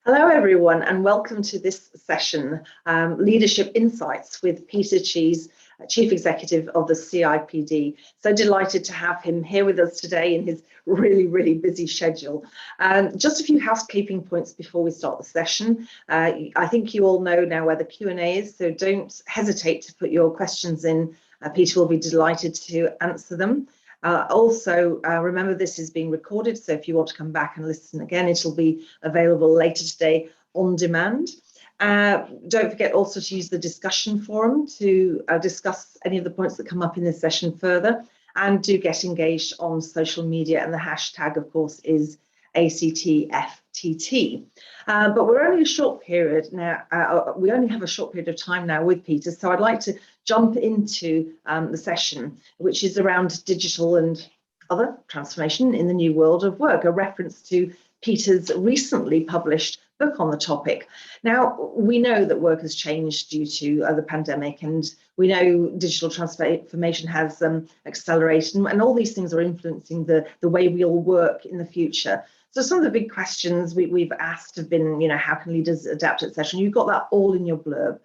Hello, everyone, and welcome to this session, Leadership Insights with Peter Cheese, Chief Executive of the CIPD. So delighted to have him here with us today in his really busy schedule. Just a few housekeeping points before we start the session. I think you all know now where the Q&A is, so don't hesitate to put your questions in. Peter will be delighted to answer them. Also, remember this is being recorded, so if you want to come back and listen again, it'll be available later today on demand. Don't forget also to use the discussion forum to discuss any of the points that come up in this session further, and do get engaged on social media, and the hashtag, of course, is ACTFTT. But we're only a short period now, we only have a short period of time now with Peter, so I'd like to jump into the session, which is around digital and other transformation in the new world of work, a reference to Peter's recently published book on the topic. Now, we know that work has changed due to the pandemic, and we know digital transformation has accelerated, and all these things are influencing the way we all work in the future. So some of the big questions we've asked have been, how can leaders adapt, etc. You've got that all in your blurb.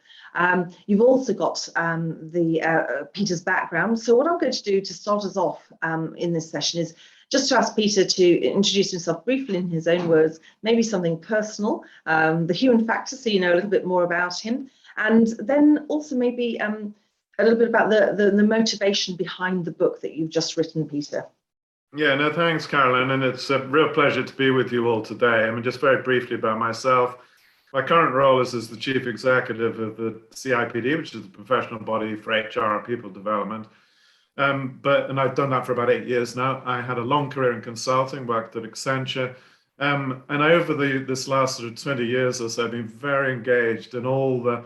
You've also got Peter's background. So what I'm going to do to start us off in this session is just to ask Peter to introduce himself briefly in his own words, maybe something personal, the human factor, so you know a little bit more about him, and then also maybe a little bit about the motivation behind the book that you've just written, Peter. Yeah, no, thanks, Caroline, and it's a real pleasure to be with you all today. I mean, just very briefly about myself. My current role is as the Chief Executive of the CIPD, which is the professional body for HR and people development. And I've done that for about 8 years now. I had a long career in consulting, worked at Accenture, and over this last sort of 20 years or so, I've been very engaged in all the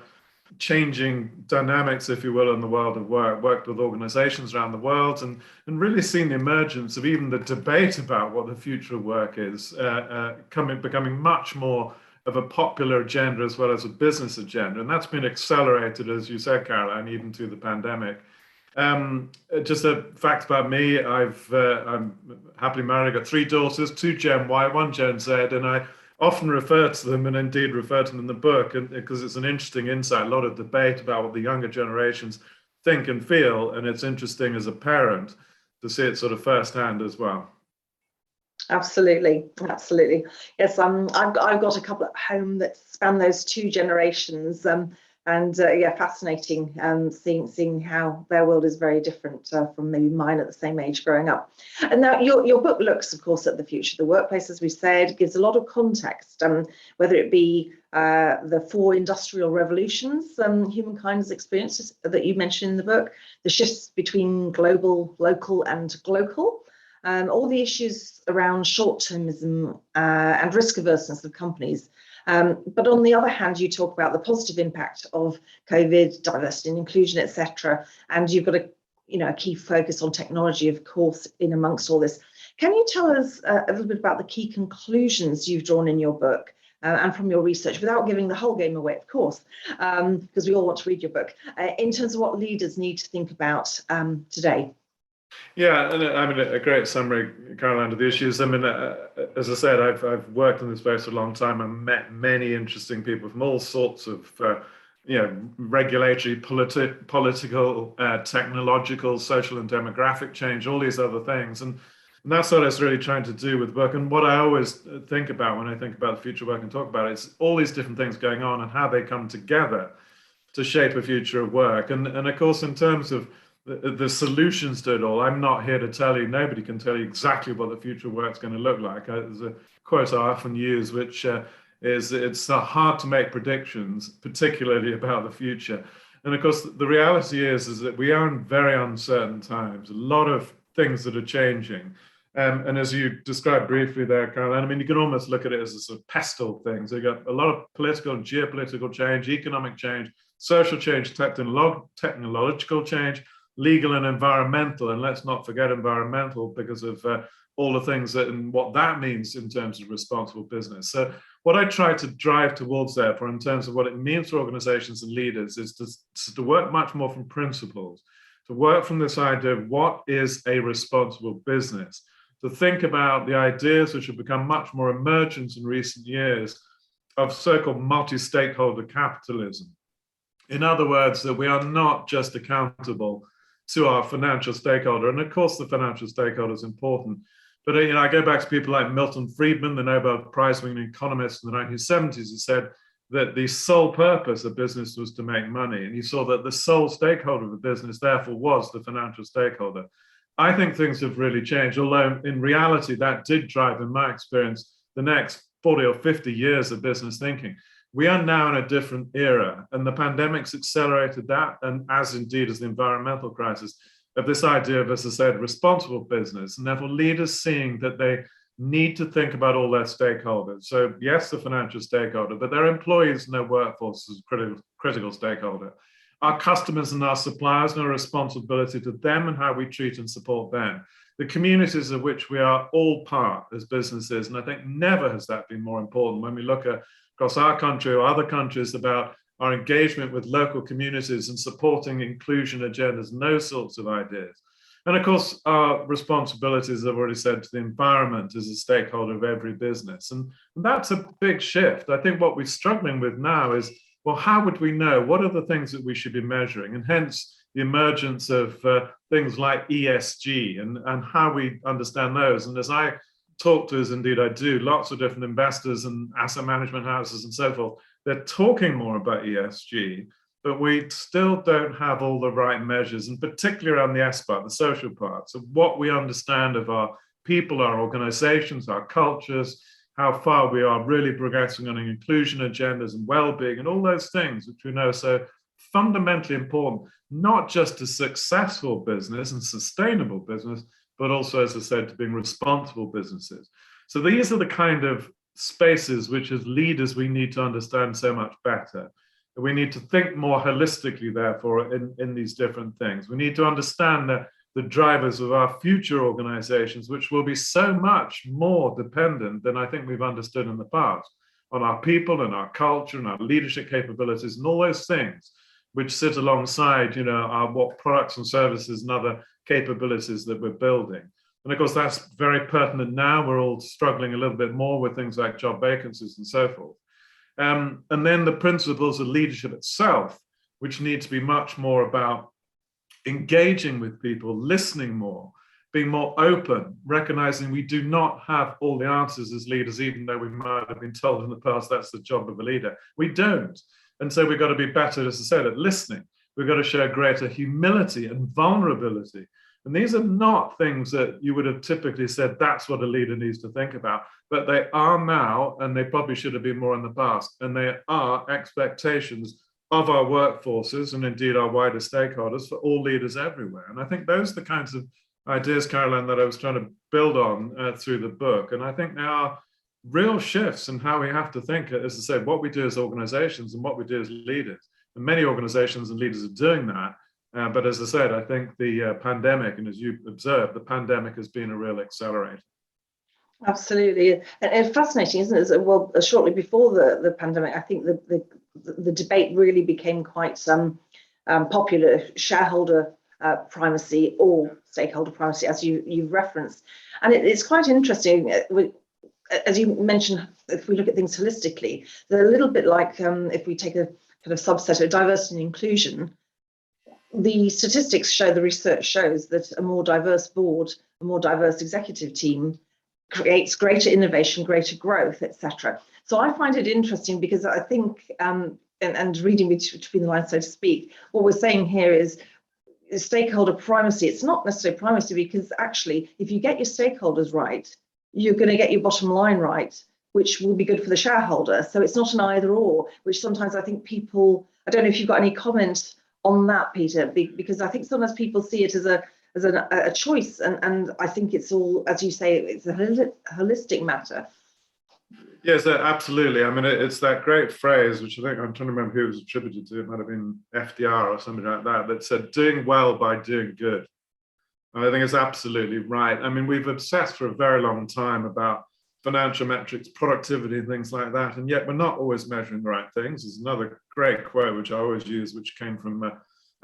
changing dynamics, if you will, in the world of work, worked with organizations around the world, and really seen the emergence of even the debate about what the future of work is becoming much more of a popular agenda as well as a business agenda. And that's been accelerated, as you said, Caroline, even through the pandemic. Just a fact about me, I'm happily married. I've got 3 daughters, 2 Gen Y, 1 Gen Z, and I often refer to them, and indeed refer to them in the book, because it's an interesting insight, a lot of debate about what the younger generations think and feel, and it's interesting as a parent to see it sort of firsthand as well. Absolutely. Yes, I've got a couple at home that span those 2 generations, and yeah, fascinating seeing how their world is very different from maybe mine at the same age growing up. And now your book looks, of course, at the future of the workplace, as we said, gives a lot of context, whether it be the 4 industrial revolutions humankind has experienced that you mentioned in the book, the shifts between global, local and glocal, all the issues around short-termism and risk averseness of companies. But on the other hand, you talk about the positive impact of COVID, diversity and inclusion, etc. And you've got a key focus on technology, of course, in amongst all this. Can you tell us a little bit about the key conclusions you've drawn in your book and from your research, without giving the whole game away, of course, because we all want to read your book, in terms of what leaders need to think about today? Yeah, and I mean, a great summary, Caroline, of the issues. I mean, as I said, I've worked in this space for a long time and met many interesting people from all sorts of, regulatory, political, technological, social and demographic change, all these other things. And that's what I was really trying to do with work. And what I always think about when I think about the future of work and talk about it is all these different things going on and how they come together to shape a future of work. And of course, in terms of the solutions to it all, I'm not here to tell you, nobody can tell you exactly what the future of work is going to look like. There's a quote I often use, which is, it's hard to make predictions, particularly about the future. And of course, the reality is that we are in very uncertain times, a lot of things that are changing. And as you described briefly there, Caroline, I mean, you can almost look at it as a sort of pestle thing. So you've got a lot of political and geopolitical change, economic change, social change, technological change, legal and environmental, and let's not forget environmental because of all the things and what that means in terms of responsible business. So what I try to drive towards therefore in terms of what it means for organizations and leaders is to work much more from principles, to work from this idea of what is a responsible business, to think about the ideas which have become much more emergent in recent years of so-called multi-stakeholder capitalism. In other words, that we are not just accountable to our financial stakeholder. And of course, the financial stakeholder is important. But I go back to people like Milton Friedman, the Nobel Prize-winning economist in the 1970s, who said that the sole purpose of business was to make money. And he saw that the sole stakeholder of the business, therefore, was the financial stakeholder. I think things have really changed, although in reality, that did drive, in my experience, the next 40 or 50 years of business thinking. We are now in a different era, and the pandemic's accelerated that, and as indeed as the environmental crisis, of this idea of, as I said, responsible business, and therefore leaders seeing that they need to think about all their stakeholders. So yes, the financial stakeholder, but their employees and their workforce is a critical stakeholder. Our customers and our suppliers and our responsibility to them and how we treat and support them. The communities of which we are all part as businesses, and I think never has that been more important when we look across our country or other countries about our engagement with local communities and supporting inclusion agendas and those sorts of ideas. And of course, our responsibilities, I've already said, to the environment as a stakeholder of every business. And that's a big shift. I think what we're struggling with now is, well, how would we know? What are the things that we should be measuring? And hence the emergence of things like ESG and how we understand those. And as I talk to, as indeed I do, lots of different investors and asset management houses and so forth, they're talking more about ESG, but we still don't have all the right measures, and particularly around the S part, the social part. So what we understand of our people, our organizations, our cultures, how far we are really progressing on inclusion agendas and well-being and all those things, which we know are so fundamentally important, not just to successful business and sustainable business, but also, as I said, to being responsible businesses. So these are the kind of spaces which as leaders we need to understand so much better. We need to think more holistically, therefore, in these different things. We need to understand that the drivers of our future organizations, which will be so much more dependent than I think we've understood in the past, on our people and our culture and our leadership capabilities and all those things which sit alongside, our what products and services and other capabilities that we're building. And of course, that's very pertinent now. We're all struggling a little bit more with things like job vacancies and so forth. And then the principles of leadership itself, which need to be much more about engaging with people, listening more, being more open, recognizing we do not have all the answers as leaders, even though we might have been told in the past that's the job of a leader. We don't. And so we've got to be better, as I said, at listening. We've got to show greater humility and vulnerability. And these are not things that you would have typically said that's what a leader needs to think about, but they are now, and they probably should have been more in the past. And they are expectations of our workforces and indeed our wider stakeholders for all leaders everywhere. And I think those are the kinds of ideas, Caroline, that I was trying to build on through the book. And I think there are real shifts in how we have to think, as I said, what we do as organizations and what we do as leaders. And many organizations and leaders are doing that. But as I said, I think the pandemic, and as you observed, the pandemic has been a real accelerator. Absolutely. And fascinating, isn't it? Well, shortly before the pandemic, I think the debate really became quite popular, shareholder primacy or stakeholder primacy, as you've referenced. And it's quite interesting, as you mentioned, if we look at things holistically, they're a little bit like if we take a kind of subset of diversity and inclusion. The statistics show, the research shows that a more diverse board, a more diverse executive team creates greater innovation, greater growth, etc. So I find it interesting because I think, and reading between the lines, so to speak, what we're saying here is stakeholder primacy. It's not necessarily primacy because actually, if you get your stakeholders right, you're going to get your bottom line right, which will be good for the shareholder. So it's not an either or, which sometimes I think people, I don't know if you've got any comments on that, Peter, because I think sometimes people see it as a choice, and I think it's all, as you say, it's a holistic matter. Yes, absolutely. I mean, it's that great phrase, which I think I'm trying to remember who it was attributed to. It might have been FDR or something like that, that said, doing well by doing good. And I think it's absolutely right. I mean, we've obsessed for a very long time about financial metrics, productivity, and things like that. And yet we're not always measuring the right things. There's another great quote, which I always use, which came from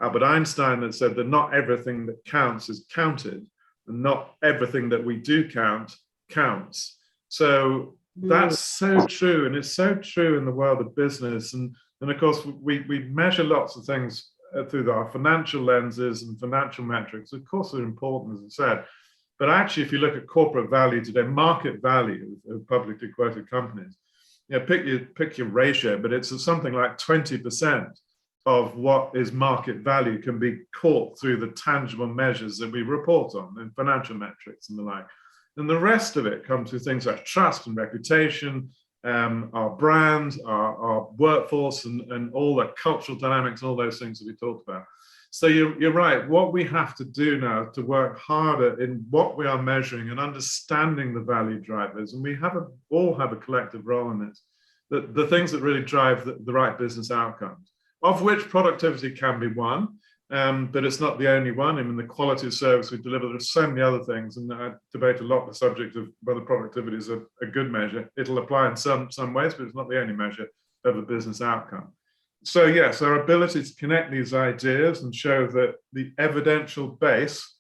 Albert Einstein, that said that not everything that counts is counted, and not everything that we do count counts. So that's so true, and it's so true in the world of business. And of course, we measure lots of things through our financial lenses and financial metrics. Of course, they're important, as I said. But actually, if you look at corporate value today, market value of publicly quoted companies, pick your ratio, but it's something like 20% of what is market value can be caught through the tangible measures that we report on in financial metrics and the like. And the rest of it comes through things like trust and reputation, our brand, our workforce, and all the cultural dynamics, and all those things that we talked about. So you're right. What we have to do now is to work harder in what we are measuring and understanding the value drivers. And we all have a collective role in this. The things that really drive the right business outcomes, of which productivity can be one, but it's not the only one. I mean, the quality of service we deliver, there's so many other things. And I debate a lot the subject of whether productivity is a good measure. It'll apply in some ways, but it's not the only measure of a business outcome. So yes, our ability to connect these ideas and show that the evidential base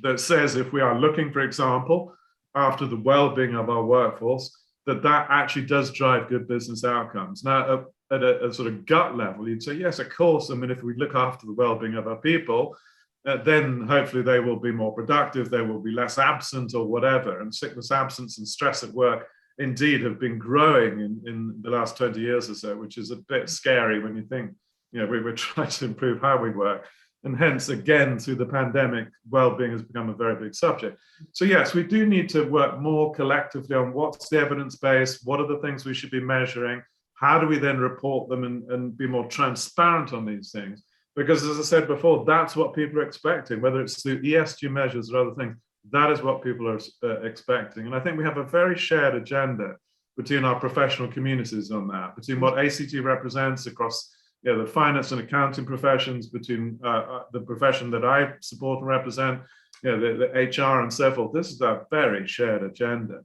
that says if we are looking, for example, after the well-being of our workforce, that actually does drive good business outcomes. Now, at a sort of gut level, you'd say, yes, of course. I mean, if we look after the well-being of our people, then hopefully they will be more productive, they will be less absent or whatever. And sickness, absence, and stress at work indeed have been growing in the last 20 years or so, which is a bit scary when you think, we were trying to improve how we work. And hence, again, through the pandemic, well-being has become a very big subject. So yes, we do need to work more collectively on what's the evidence base, what are the things we should be measuring, how do we then report them and be more transparent on these things? Because as I said before, that's what people are expecting, whether it's through ESG measures or other things. That is what people are expecting. And I think we have a very shared agenda between our professional communities on that, between what ACT represents across the finance and accounting professions, between the profession that I support and represent, the HR and so forth. This is a very shared agenda,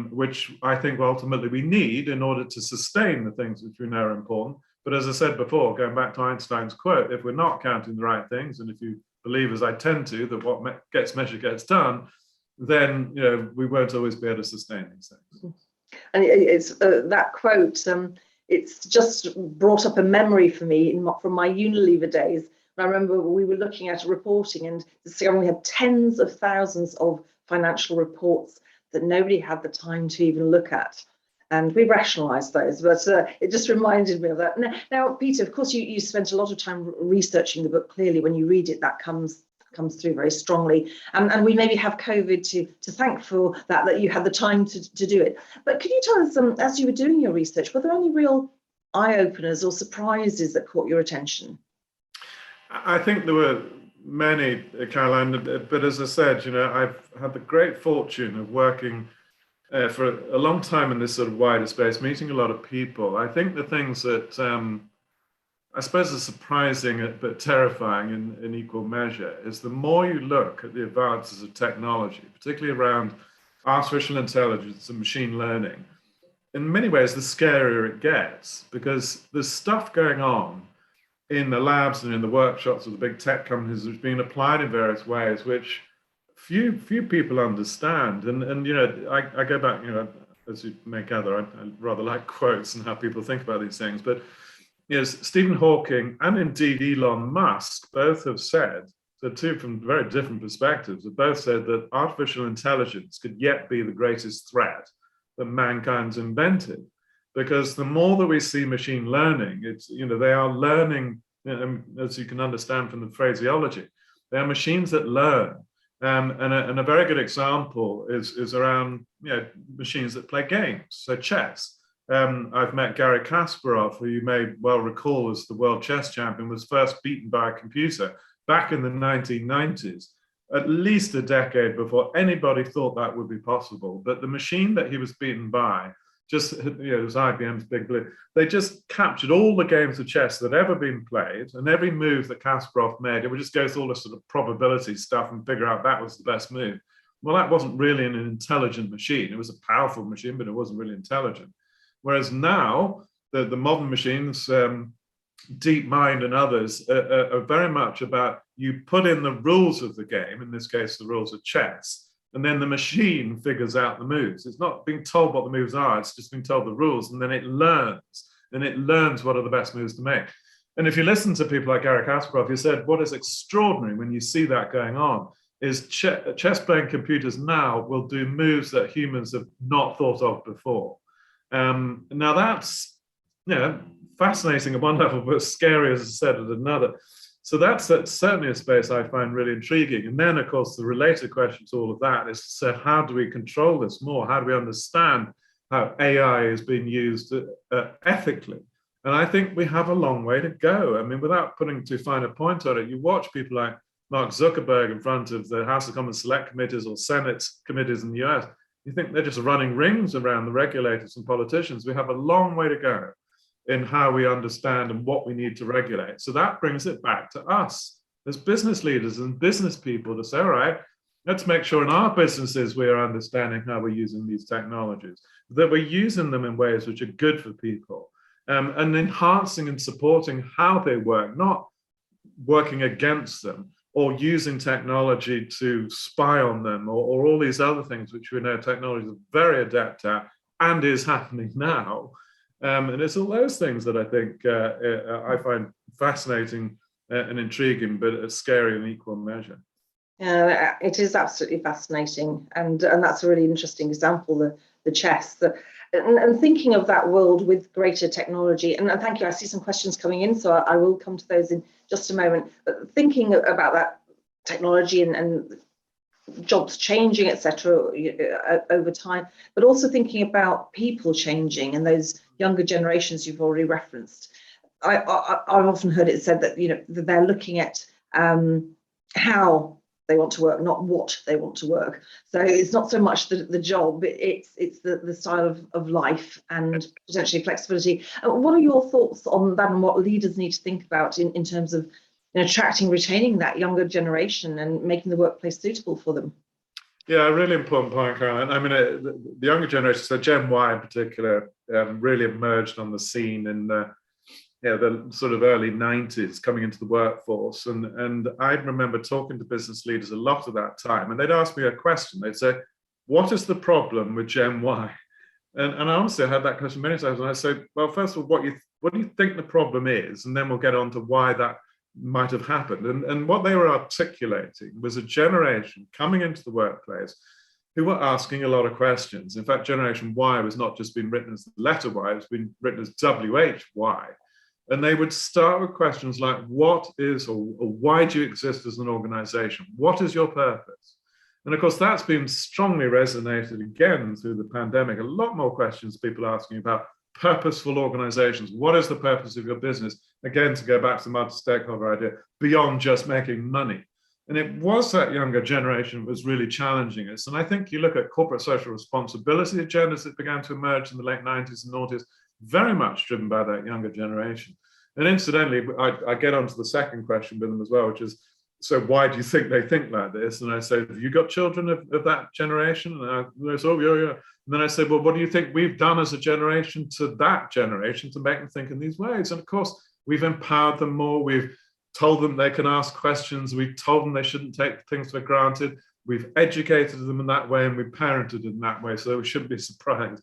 which I think ultimately we need in order to sustain the things which we know are important. But as I said before, going back to Einstein's quote, if we're not counting the right things, and if you believe, as I tend to, that what gets measured gets done, then we won't always be able to sustain these things. And it's that quote. It's just brought up a memory for me from my Unilever days. And I remember we were looking at reporting and discovering we had tens of thousands of financial reports that nobody had the time to even look at. And we rationalised those, but it just reminded me of that. Now, Peter, of course, you spent a lot of time researching the book. Clearly, when you read it, that comes through very strongly. And we maybe have COVID to thank for that you had the time to do it. But could you tell us, as you were doing your research, were there any real eye-openers or surprises that caught your attention? I think there were many, Caroline, but as I said, I've had the great fortune of working for a long time in this sort of wider space, meeting a lot of people. I think the things that I suppose are surprising but terrifying in equal measure is the more you look at the advances of technology, particularly around artificial intelligence and machine learning, in many ways the scarier it gets, because there's stuff going on in the labs and in the workshops of the big tech companies that's being applied in various ways, which few people understand. And I go back, as you may gather, I rather like quotes and how people think about these things. But Stephen Hawking and indeed Elon Musk both have said, so two from very different perspectives, have both said that artificial intelligence could yet be the greatest threat that mankind's invented. Because the more that we see machine learning, it's, they are learning, as you can understand from the phraseology, they are machines that learn. And a very good example is around machines that play games, so chess. I've met Garry Kasparov, who you may well recall as the world chess champion, was first beaten by a computer back in the 1990s, at least a decade before anybody thought that would be possible. But the machine that he was beaten by, it was IBM's Big Blue, they just captured all the games of chess that had ever been played, and every move that Kasparov made, it would just go through all this sort of probability stuff and figure out that was the best move. Well, that wasn't really an intelligent machine. It was a powerful machine, but it wasn't really intelligent. Whereas now, the modern machines, DeepMind and others, are very much about you put in the rules of the game, in this case, the rules of chess, and then the machine figures out the moves. It's not being told what the moves are, it's just being told the rules, and then it learns. And it learns what are the best moves to make. And if you listen to people like Eric Asproff, he said, what is extraordinary when you see that going on is chess-playing computers now will do moves that humans have not thought of before. Now that's fascinating at one level, but scary, as I said, at another. So that's certainly a space I find really intriguing. And then, of course, the related question to all of that is to say, how do we control this more? How do we understand how AI is being used ethically? And I think we have a long way to go. I mean, without putting too fine a point on it, you watch people like Mark Zuckerberg in front of the House of Commons Select Committees or Senate committees in the US, you think they're just running rings around the regulators and politicians. We have a long way to go in how we understand and what we need to regulate. So that brings it back to us as business leaders and business people to say, all right, let's make sure in our businesses we are understanding how we're using these technologies, that we're using them in ways which are good for people, and enhancing and supporting how they work, not working against them or using technology to spy on them or all these other things which we know technology is very adept at and is happening now. And it's all those things that I think I find fascinating and intriguing, but scary in equal measure. Yeah, it is absolutely fascinating, and that's a really interesting example, the chess. And thinking of that world with greater technology, and thank you, I see some questions coming in, so I will come to those in just a moment. But thinking about that technology and jobs changing, etc., over time, but also thinking about people changing and those younger generations you've already referenced. I've often heard it said that that they're looking at how they want to work, not what they want to work. So it's not so much the job, it's the style of life and potentially flexibility. What are your thoughts on that and what leaders need to think about in terms of attracting, retaining that younger generation and making the workplace suitable for them? Yeah, a really important point, Caroline. I mean, the younger generation, so Gen Y in particular, really emerged on the scene in the sort of early 90s, coming into the workforce. And I remember talking to business leaders a lot at that time, and they'd ask me a question. They'd say, what is the problem with Gen Y? And honestly, I had that question many times, and I said, well, first of all, what do you think the problem is? And then we'll get on to why that might have happened. And what they were articulating was a generation coming into the workplace who were asking a lot of questions. In fact, Generation Y was not just been written as the letter Y, it's been written as WHY. And they would start with questions like, what is or why do you exist as an organization? What is your purpose? And of course, that's been strongly resonated again through the pandemic. A lot more questions people are asking about purposeful organizations. What is the purpose of your business? Again, to go back to the multi-stakeholder idea, beyond just making money. And it was that younger generation that was really challenging us. And I think you look at corporate social responsibility agendas that began to emerge in the late 90s and noughties, very much driven by that younger generation. And incidentally, I get onto the second question with them as well, which is, so why do you think they think like this? And I say, have you got children of that generation? And they say, oh, yeah. And then I say, well, what do you think we've done as a generation to that generation to make them think in these ways? And of course, we've empowered them more. We've told them they can ask questions. We've told them they shouldn't take things for granted. We've educated them in that way, and we've parented in that way. So we shouldn't be surprised.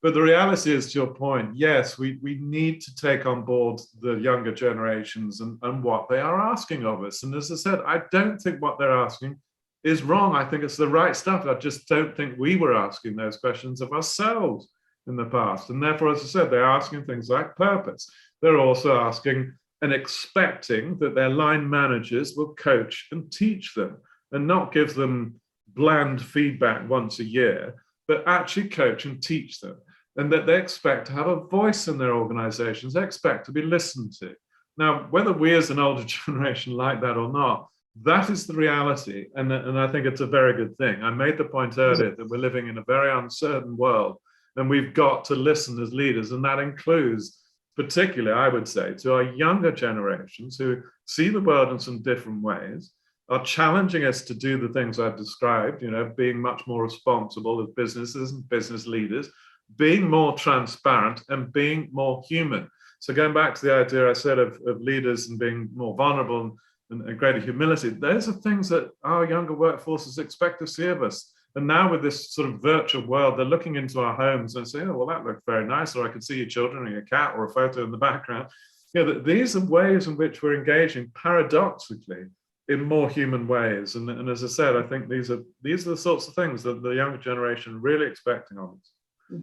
But the reality is, to your point, yes, we need to take on board the younger generations and what they are asking of us. And as I said, I don't think what they're asking is wrong. I think it's the right stuff. I just don't think we were asking those questions of ourselves in the past. And therefore, as I said, they're asking things like purpose. They're also asking and expecting that their line managers will coach and teach them and not give them bland feedback once a year, but actually coach and teach them. And that they expect to have a voice in their organizations, they expect to be listened to. Now, whether we as an older generation like that or not, that is the reality. And I think it's a very good thing. I made the point earlier that we're living in a very uncertain world, and we've got to listen as leaders. And that includes, particularly, I would say, to our younger generations who see the world in some different ways, are challenging us to do the things I've described, being much more responsible as businesses and business leaders, being more transparent and being more human. So going back to the idea I said of leaders and being more vulnerable and greater humility. Those are things that our younger workforces expect to see of us. And now with this sort of virtual world, they're looking into our homes and saying, oh, well, that looked very nice, or I could see your children and your cat or a photo in the background. These are ways in which we're engaging paradoxically in more human ways. And as I said, I think these are the sorts of things that the younger generation are really expecting of us.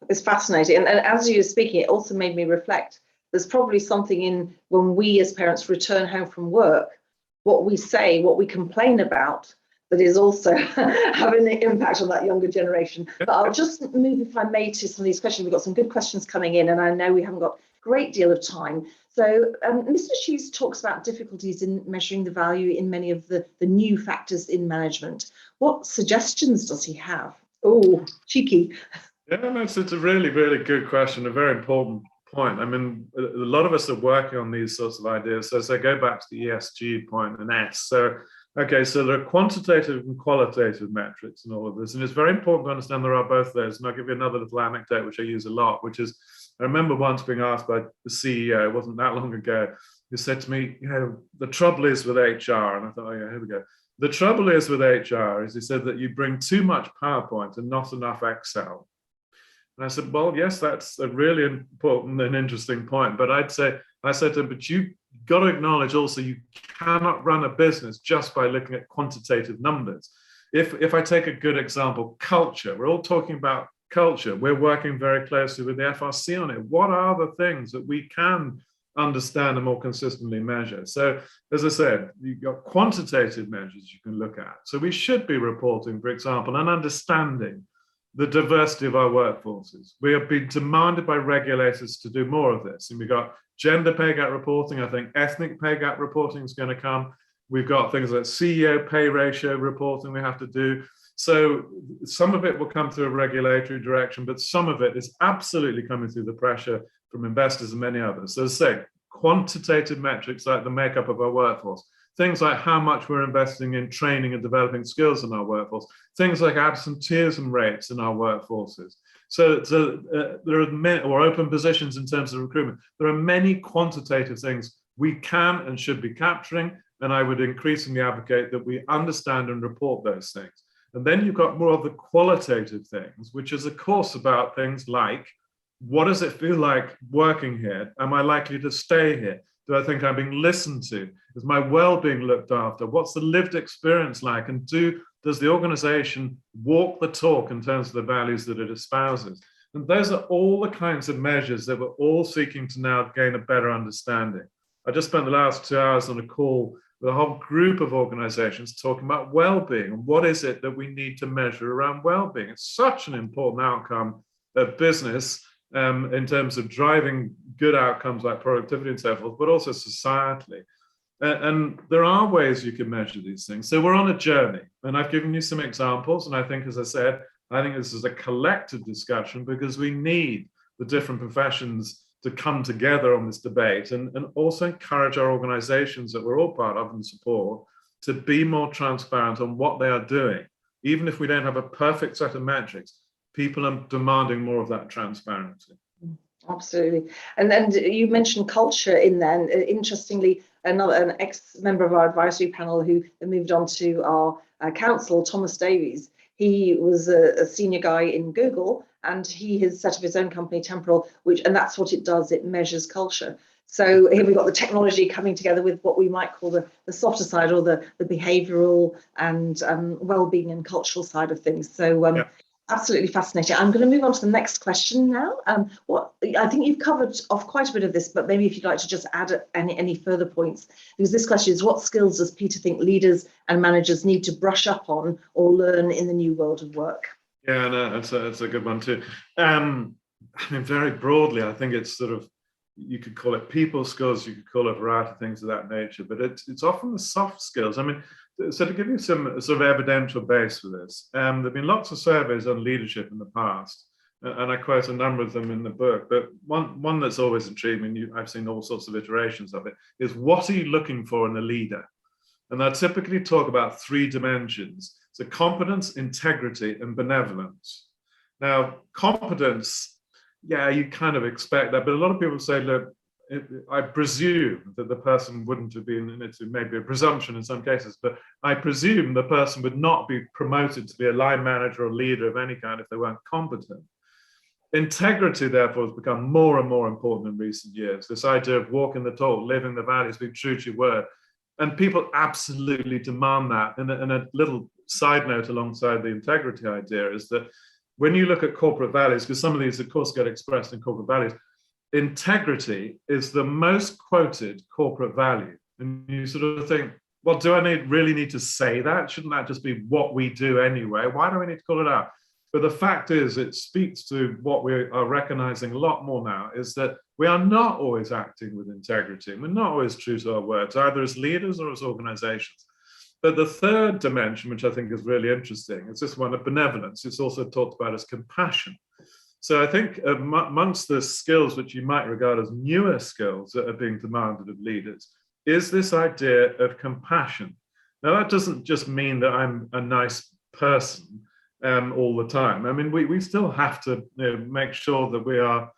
It's fascinating. And as you were speaking, it also made me reflect. There's probably something in when we as parents return home from work, what we say, what we complain about, that is also having an impact on that younger generation. But I'll just move, if I may, to some of these questions. We've got some good questions coming in, and I know we haven't got a great deal of time. So Mr. Hughes talks about difficulties in measuring the value in many of the new factors in management. What suggestions does he have? Oh, cheeky. Yeah, no, it's a really, really good question, a very important point. I mean, a lot of us are working on these sorts of ideas. So go back to the ESG point and S. So, okay, so there are quantitative and qualitative metrics in all of this. And it's very important to understand there are both those. And I'll give you another little anecdote, which I use a lot, which is, I remember once being asked by the CEO, it wasn't that long ago, who said to me, the trouble is with HR. And I thought, oh yeah, here we go. The trouble is with HR is he said that you bring too much PowerPoint and not enough Excel. And I said, well, yes, that's a really important and interesting point. But I said to him, but you've got to acknowledge also you cannot run a business just by looking at quantitative numbers. If I take a good example, culture, we're all talking about culture. We're working very closely with the FRC on it. What are the things that we can understand and more consistently measure? So as I said, you've got quantitative measures you can look at. So we should be reporting, for example, and understanding the diversity of our workforces. We have been demanded by regulators to do more of this. And we've got gender pay gap reporting. I think ethnic pay gap reporting is going to come. We've got things like CEO pay ratio reporting we have to do. So some of it will come through a regulatory direction, but some of it is absolutely coming through the pressure from investors and many others. So as I say, quantitative metrics like the makeup of our workforce, things like how much we're investing in training and developing skills in our workforce, things like absenteeism rates in our workforces. So there are many, or open positions in terms of recruitment. There are many quantitative things we can and should be capturing, and I would increasingly advocate that we understand and report those things. And then you've got more of the qualitative things, which is, of course, about things like, what does it feel like working here? Am I likely to stay here? Do I think I'm being listened to? Is my well-being looked after? What's the lived experience like? And does the organization walk the talk in terms of the values that it espouses? And those are all the kinds of measures that we're all seeking to now gain a better understanding. I just spent the last 2 hours on a call with a whole group of organizations talking about well-being and what is it that we need to measure around well-being. It's such an important outcome of business in terms of driving good outcomes like productivity and so forth, but also societally. And there are ways you can measure these things. So we're on a journey, and I've given you some examples. And I think, as I said, I think this is a collective discussion because we need the different professions to come together on this debate and also encourage our organizations that we're all part of and support to be more transparent on what they are doing. Even if we don't have a perfect set of metrics, people are demanding more of that transparency. Absolutely. And you mentioned culture in there. And interestingly, an ex-member of our advisory panel who moved on to our council, Thomas Davies, he was a senior guy in Google, and he has set up his own company, Temporal, and that's what it does. It measures culture. So here we've got the technology coming together with what we might call the softer side, or the behavioural and well-being and cultural side of things. So absolutely fascinating. I'm going to move on to the next question now. I think you've covered off quite a bit of this, but maybe if you'd like to just add any further points, because this question is, what skills does Peter think leaders and managers need to brush up on or learn in the new world of work? Yeah, no, it's a good one too. I mean, very broadly, I think it's sort of, you could call it people skills, you could call it a variety of things of that nature, but it's often the soft skills. I mean, so to give you some sort of evidential base for this, there have been lots of surveys on leadership in the past, and I quote a number of them in the book, but one that's always intrigued me, and I've seen all sorts of iterations of it, is what are you looking for in a leader? And I typically talk about 3 dimensions. So competence, integrity, and benevolence. Now, competence, yeah, you kind of expect that, but a lot of people say, look, I presume that the person wouldn't have been, it's maybe a presumption in some cases, but I presume the person would not be promoted to be a line manager or leader of any kind if they weren't competent. Integrity, therefore, has become more and more important in recent years. This idea of walking the talk, living the values, being true to your word. And people absolutely demand that. And a little side note alongside the integrity idea is that when you look at corporate values, because some of these, of course, get expressed in corporate values, integrity is the most quoted corporate value. And you sort of think, well, do I really need to say that? Shouldn't that just be what we do anyway? Why do we need to call it out? But the fact is, it speaks to what we are recognizing a lot more now, is that we are not always acting with integrity. We're not always true to our words, either as leaders or as organizations. But the third dimension, which I think is really interesting, is this one of benevolence. It's also talked about as compassion. So I think amongst the skills which you might regard as newer skills that are being demanded of leaders is this idea of compassion. Now, that doesn't just mean that I'm a nice person all the time. I mean, we still have to make sure that we are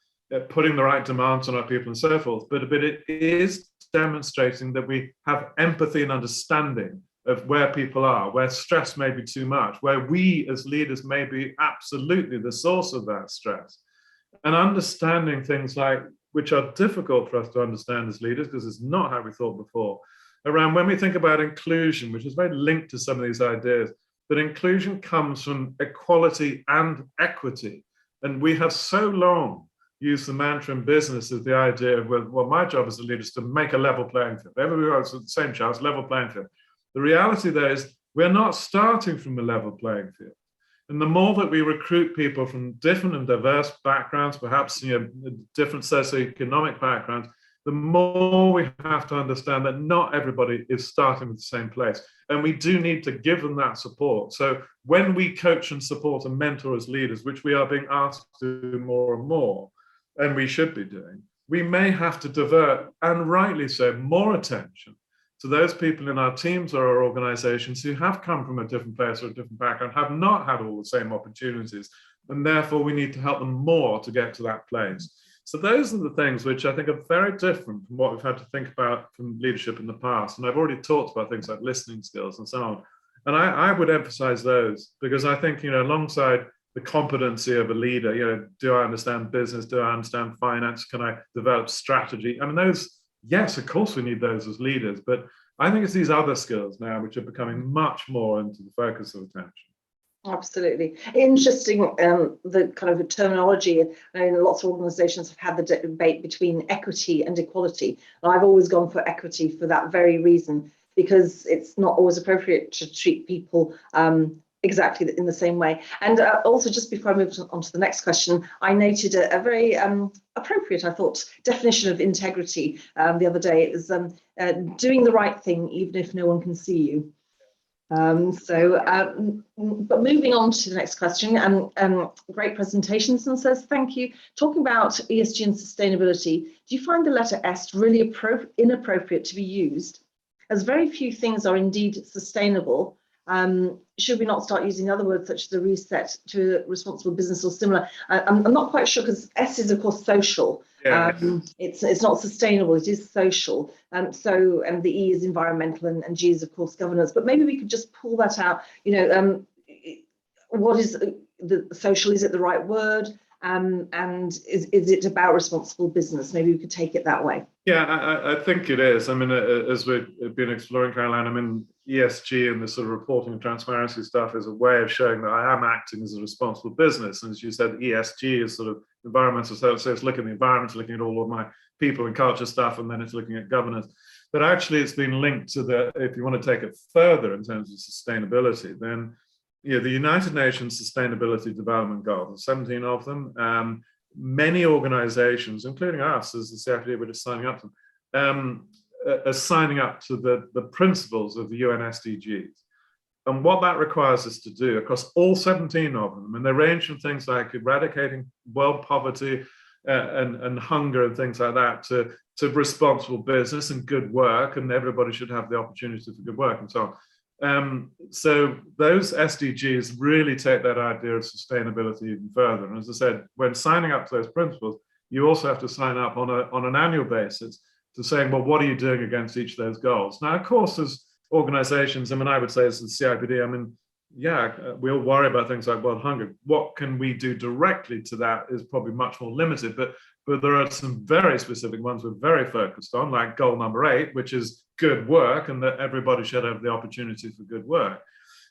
putting the right demands on our people and so forth, but it is demonstrating that we have empathy and understanding of where people are, where stress may be too much, where we as leaders may be absolutely the source of that stress. And understanding things like, which are difficult for us to understand as leaders, because it's not how we thought before, around when we think about inclusion, which is very linked to some of these ideas, that inclusion comes from equality and equity. And we have so long used the mantra in business of the idea of, well, my job as a leader is to make a level playing field. Everybody else at the same chance, level playing field. The reality there is we're not starting from a level playing field. And the more that we recruit people from different and diverse backgrounds, perhaps different socioeconomic backgrounds, the more we have to understand that not everybody is starting with the same place. And we do need to give them that support. So when we coach and support and mentor as leaders, which we are being asked to do more and more, and we should be doing, we may have to divert, and rightly so, more attention to those people in our teams or our organizations who have come from a different place or a different background, have not had all the same opportunities, and therefore we need to help them more to get to that place. So those are the things which I think are very different from what we've had to think about from leadership in the past. And I've already talked about things like listening skills and so on. And I would emphasize those because I think, alongside the competency of a leader, do I understand business? Do I understand finance? Can I develop strategy? I mean, those, yes, of course we need those as leaders, but I think it's these other skills now which are becoming much more into the focus of attention. Absolutely. Interesting, the kind of terminology. I mean, lots of organizations have had the debate between equity and equality. And I've always gone for equity for that very reason, because it's not always appropriate to treat people exactly in the same way. And also, just before I move on to the next question, I noted a very appropriate, I thought, definition of integrity the other day. It was doing the right thing even if no one can see you. But moving on to the next question, and great presentations, and says, thank you. Talking about ESG and sustainability, do you find the letter S really inappropriate to be used? As very few things are indeed sustainable, should we not start using other words such as a reset to responsible business or similar? I'm not quite sure, because S is, of course, social. Yeah. It's not sustainable, it is social. And the E is environmental, and G is, of course, governance. But maybe we could just pull that out. What is the social? Is it the right word? And is it about responsible business? Maybe we could take it that way. Yeah, I think it is. I mean, as we've been exploring, Caroline, I mean, ESG and the sort of reporting and transparency stuff is a way of showing that I am acting as a responsible business. And as you said, ESG is sort of environmental. So it's looking at the environment, looking at all of my people and culture stuff, and then it's looking at governance. But actually, it's been linked to if you want to take it further in terms of sustainability, then the United Nations Sustainability Development Goals, 17 of them, many organizations, including us as the CIPD, we're just signing up to them, are signing up to the principles of the UN SDGs. And what that requires us to do across all 17 of them, and they range from things like eradicating world poverty and hunger and things like that to responsible business and good work, and everybody should have the opportunity for good work and so on. So those SDGs really take that idea of sustainability even further. And as I said, when signing up to those principles, you also have to sign up on an annual basis to saying, well, what are you doing against each of those goals? Now, of course, as organizations, I mean, I would say as the CIPD, I mean, yeah, we all worry about things like world hunger. What can we do directly to that is probably much more limited, but there are some very specific ones we're very focused on, like goal number 8, which is good work, and that everybody should have the opportunity for good work.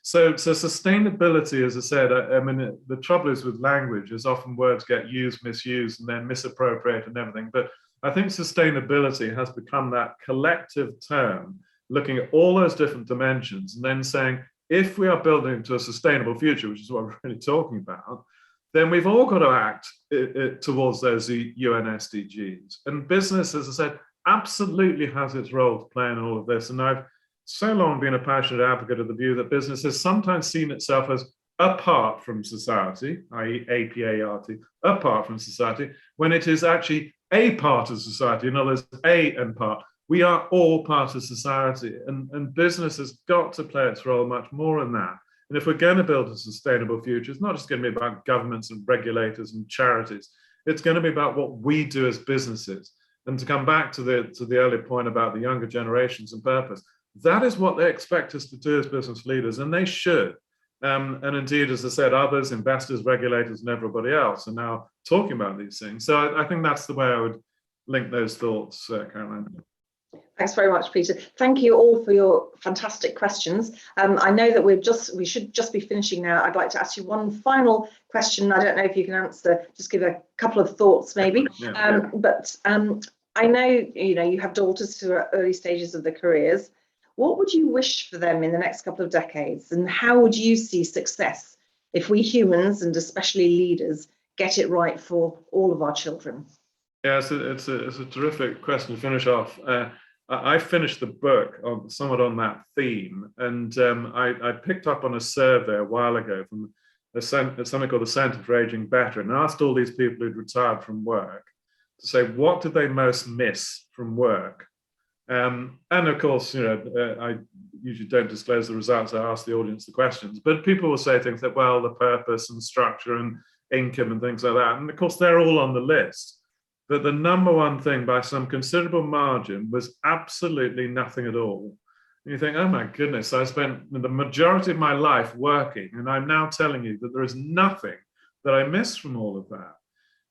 So sustainability, as I said, I mean, the trouble is with language is often words get used, misused, and then misappropriated and everything. But I think sustainability has become that collective term, looking at all those different dimensions and then saying, if we are building to a sustainable future, which is what we're really talking about, then we've all got to act towards those UN SDGs. And business, as I said, absolutely has its role to play in all of this. And I've so long been a passionate advocate of the view that business has sometimes seen itself as apart from society, i.e. APART, apart from society, when it is actually a part of society. In other words, A and part. We are all part of society, and business has got to play its role much more in that. And if we're going to build a sustainable future, it's not just going to be about governments and regulators and charities. It's going to be about what we do as businesses. And to come back to the earlier point about the younger generations and purpose, that is what they expect us to do as business leaders, and they should. And indeed, as I said, others, investors, regulators, and everybody else are now talking about these things. So I think that's the way I would link those thoughts, Caroline. Thanks very much, Peter. Thank you all for your fantastic questions. I know that we should just be finishing now. I'd like to ask you one final question. I don't know if you can answer, just give a couple of thoughts maybe. But I know, you have daughters who are at early stages of their careers. What would you wish for them in the next couple of decades? And how would you see success if we humans, and especially leaders, get it right for all of our children? Yeah, it's a terrific question to finish off. I finished the book somewhat on that theme, and I picked up on a survey a while ago from something called the Centre for Aging Better, and asked all these people who'd retired from work to say, what did they most miss from work? And of course, I usually don't disclose the results. I ask the audience the questions, but people will say things like, well, the purpose and structure and income and things like that. And of course, they're all on the list. But the number one thing by some considerable margin was absolutely nothing at all. And you think, oh my goodness, I spent the majority of my life working, and I'm now telling you that there is nothing that I miss from all of that.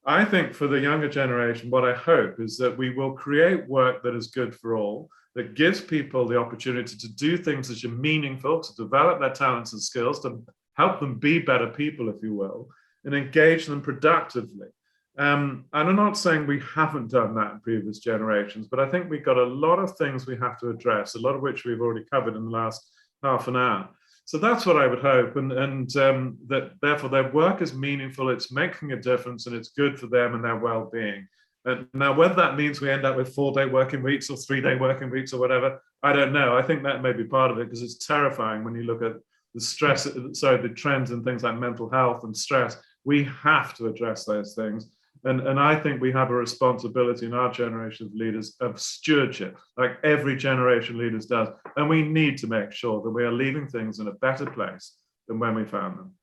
I think for the younger generation, what I hope is that we will create work that is good for all, that gives people the opportunity to do things that are meaningful, to develop their talents and skills, to help them be better people, if you will, and engage them productively. And I'm not saying we haven't done that in previous generations, but I think we've got a lot of things we have to address, a lot of which we've already covered in the last half an hour. So that's what I would hope, and that therefore their work is meaningful, it's making a difference, and it's good for them and their well-being. And now, whether that means we end up with 4-day working weeks or 3-day working weeks or whatever, I don't know. I think that may be part of it, because it's terrifying when you look at the trends in things like mental health and stress. We have to address those things. And I think we have a responsibility in our generation of leaders of stewardship, like every generation of leaders does. And we need to make sure that we are leaving things in a better place than when we found them.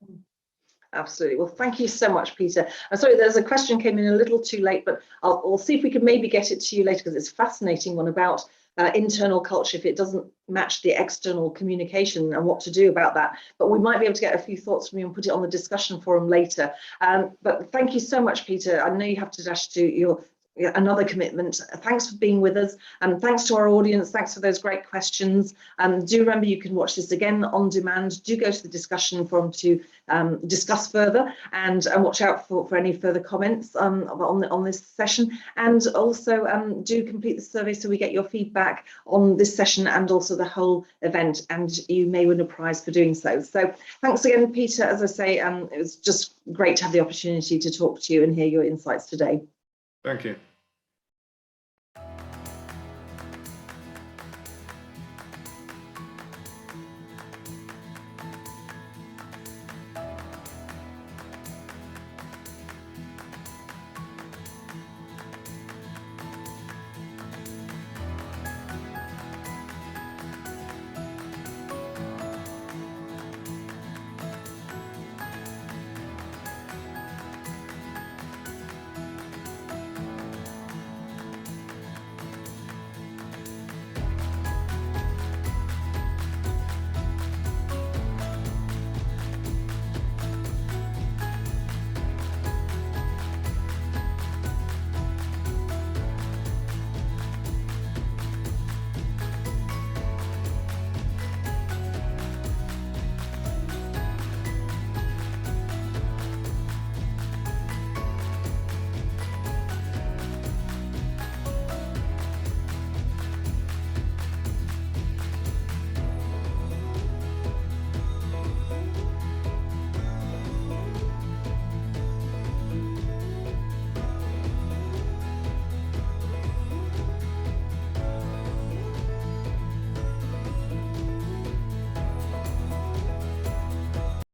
Absolutely. Well, thank you so much, Peter. I'm sorry, there's a question came in a little too late, but I'll see if we can maybe get it to you later, because it's a fascinating one about internal culture, if it doesn't match the external communication and what to do about that. But we might be able to get a few thoughts from you and put it on the discussion forum later. But thank you so much, Peter. I know you have to dash to another commitment. Thanks for being with us, and thanks to our audience. Thanks for those great questions. Do remember, you can watch this again on demand. Do go to the discussion forum to discuss further, and watch out for any further comments on this session. And also do complete the survey so we get your feedback on this session and also the whole event, and you may win a prize for doing so. So thanks again, Peter. As I say, it was just great to have the opportunity to talk to you and hear your insights today. Thank you.